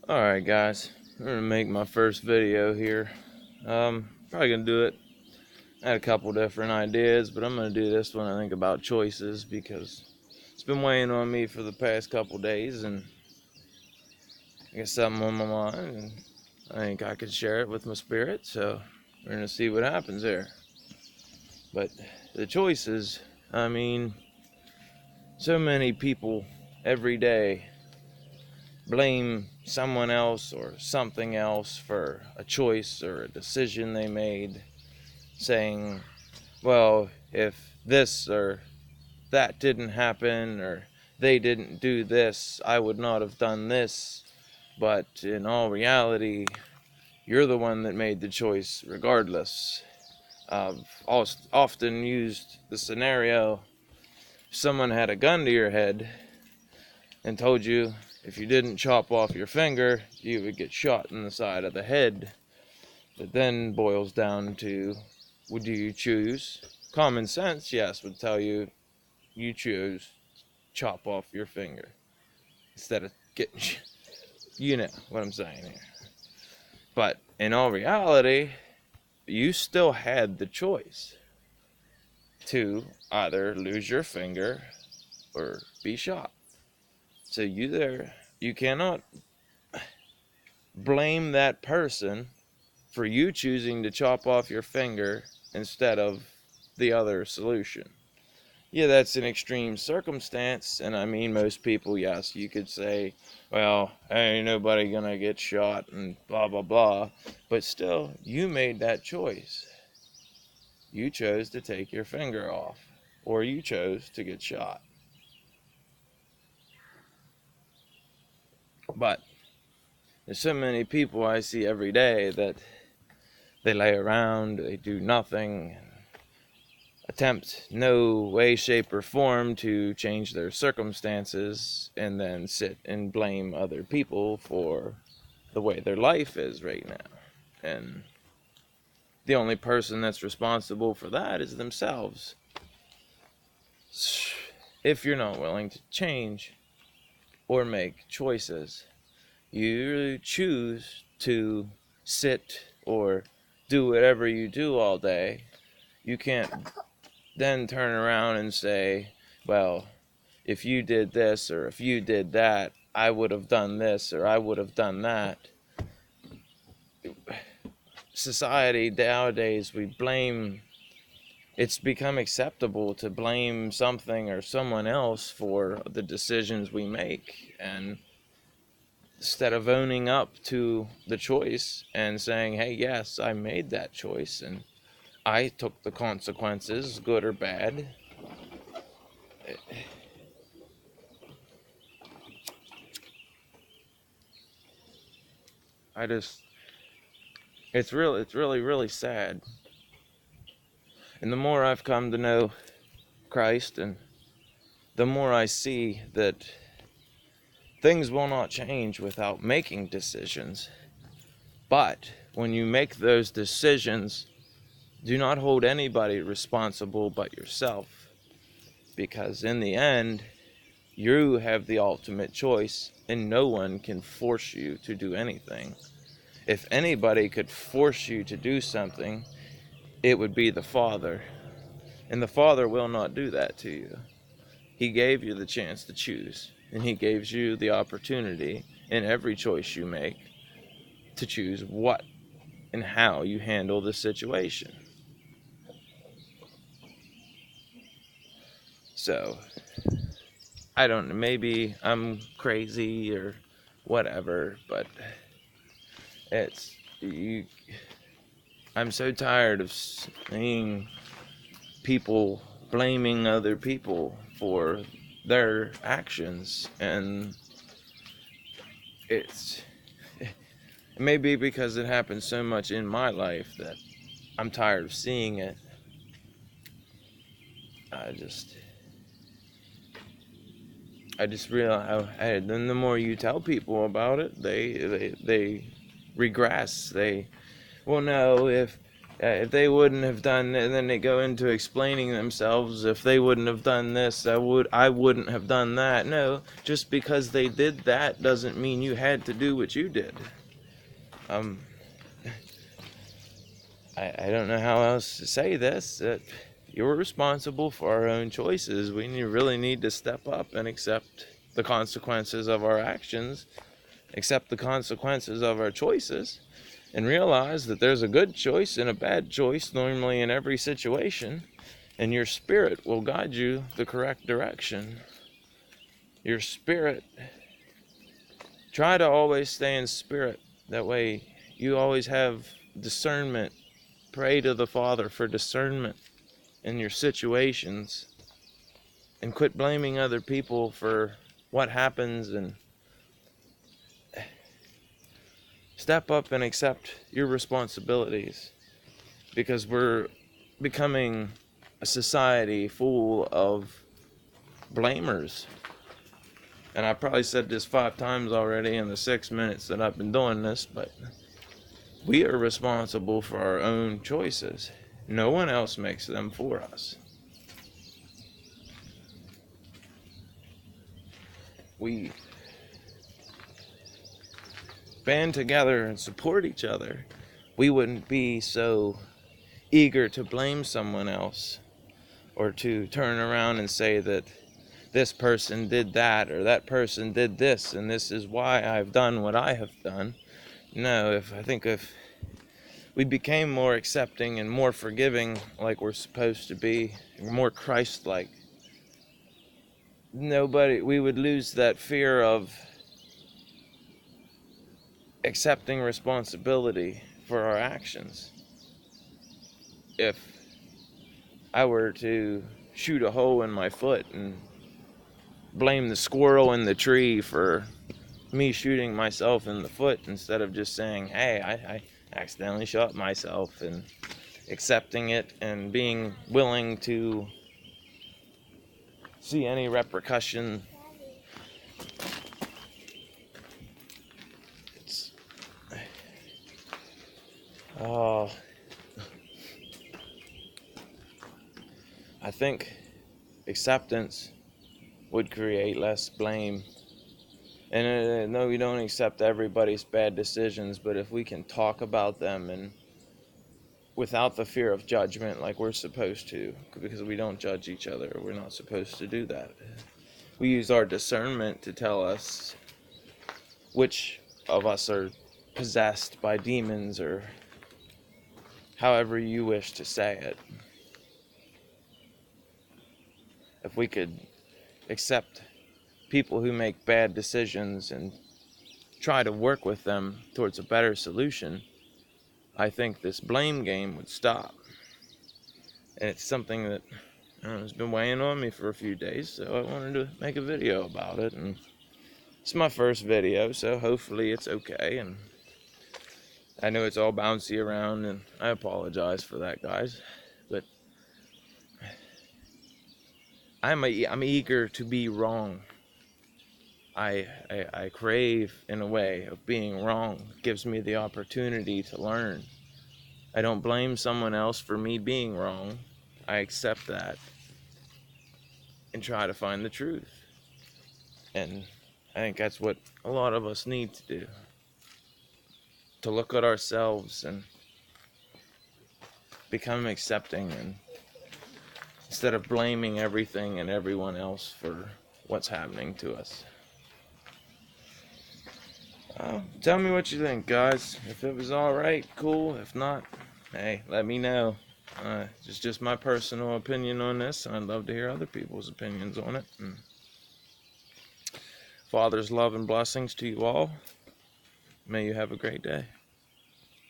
Alright guys, I'm gonna make my first video here. Probably gonna do it. I had a couple different ideas, but I'm gonna do this one I think about choices because it's been weighing on me for the past couple days and I got something on my mind and I think I could share it with my spirit, so we're gonna see what happens there. But the choices, I mean, so many people every day blame someone else or something else for a choice or a decision they made, saying, well, if this or that didn't happen or they didn't do this, I would not have done this. But in all reality, you're the one that made the choice regardless. I've often used the scenario, if someone had a gun to your head and told you if you didn't chop off your finger, you would get shot in the side of the head. It then boils down to, would you choose? Common sense, yes, would tell you you choose chop off your finger instead of getting, you know what I'm saying here. But in all reality, you still had the choice to either lose your finger or be shot. So you cannot blame that person for you choosing to chop off your finger instead of the other solution. Yeah, that's an extreme circumstance, and I mean, most people, yes, you could say, well, ain't nobody gonna get shot and blah blah blah, but still, you made that choice. You chose to take your finger off, or you chose to get shot. But there's so many people I see every day that they lay around, they do nothing, attempt no way, shape, or form to change their circumstances, and then sit and blame other people for the way their life is right now. And the only person that's responsible for that is themselves. If you're not willing to change or make choices, you choose to sit or do whatever you do all day, you can't then turn around and say, well, if you did this or if you did that, I would have done this or I would have done that. Society nowadays, it's become acceptable to blame something or someone else for the decisions we make. And instead of owning up to the choice and saying, hey, yes, I made that choice and I took the consequences, good or bad, I just, it's really, really sad. And the more I've come to know Christ, and the more I see that things will not change without making decisions. But when you make those decisions, do not hold anybody responsible but yourself. Because in the end, you have the ultimate choice, and no one can force you to do anything. If anybody could force you to do something, it would be the Father. And the Father will not do that to you. He gave you the chance to choose, and He gives you the opportunity in every choice you make to choose what and how you handle the situation. So, I don't know, maybe I'm crazy or whatever, but it's you. I'm so tired of seeing people blaming other people for their actions, and it's it may be because it happens so much in my life that I'm tired of seeing it. I just I just realize, then the more you tell people about it, they regress. Well, no, if they wouldn't have done, and then they go into explaining themselves, if they wouldn't have done this, I wouldn't have done that. No, just because they did that doesn't mean you had to do what you did. I don't know how else to say this, that you're responsible for our own choices. We really need to step up and accept the consequences of our actions, accept the consequences of our choices, and realize that there's a good choice and a bad choice normally in every situation, and your spirit will guide you the correct direction. Your spirit, try to always stay in spirit. That way you always have discernment. Pray to the Father for discernment in your situations, and quit blaming other people for what happens, and step up and accept your responsibilities, because we're becoming a society full of blamers. And I probably said this 5 times already in the 6 minutes that I've been doing this, but we are responsible for our own choices. No one else makes them for us. We band together and support each other, we wouldn't be so eager to blame someone else, or to turn around and say that this person did that, or that person did this, and this is why I've done what I have done. No, I think if we became more accepting and more forgiving, like we're supposed to be, more Christ-like, we would lose that fear of accepting responsibility for our actions. If I were to shoot a hole in my foot and blame the squirrel in the tree for me shooting myself in the foot, instead of just saying, hey, I accidentally shot myself, and accepting it and being willing to see any repercussion. I think acceptance would create less blame. And no, we don't accept everybody's bad decisions, but if we can talk about them and without the fear of judgment, like we're supposed to, because we don't judge each other, we're not supposed to do that. We use our discernment to tell us which of us are possessed by demons, or however you wish to say it. If we could accept people who make bad decisions and try to work with them towards a better solution, I think this blame game would stop. And it's something that has been weighing on me for a few days, so I wanted to make a video about it. And it's my first video, so hopefully it's okay. And I know it's all bouncy around, and I apologize for that, guys. But I'm eager to be wrong. I crave, in a way, of being wrong. It gives me the opportunity to learn. I don't blame someone else for me being wrong. I accept that and try to find the truth. And I think that's what a lot of us need to do. To look at ourselves and become accepting, and instead of blaming everything and everyone else for what's happening to us. Tell me what you think, guys. If it was alright, cool. If not, hey, let me know. Just my personal opinion on this, and I'd love to hear other people's opinions on it. And Father's love and blessings to you all. May you have a great day.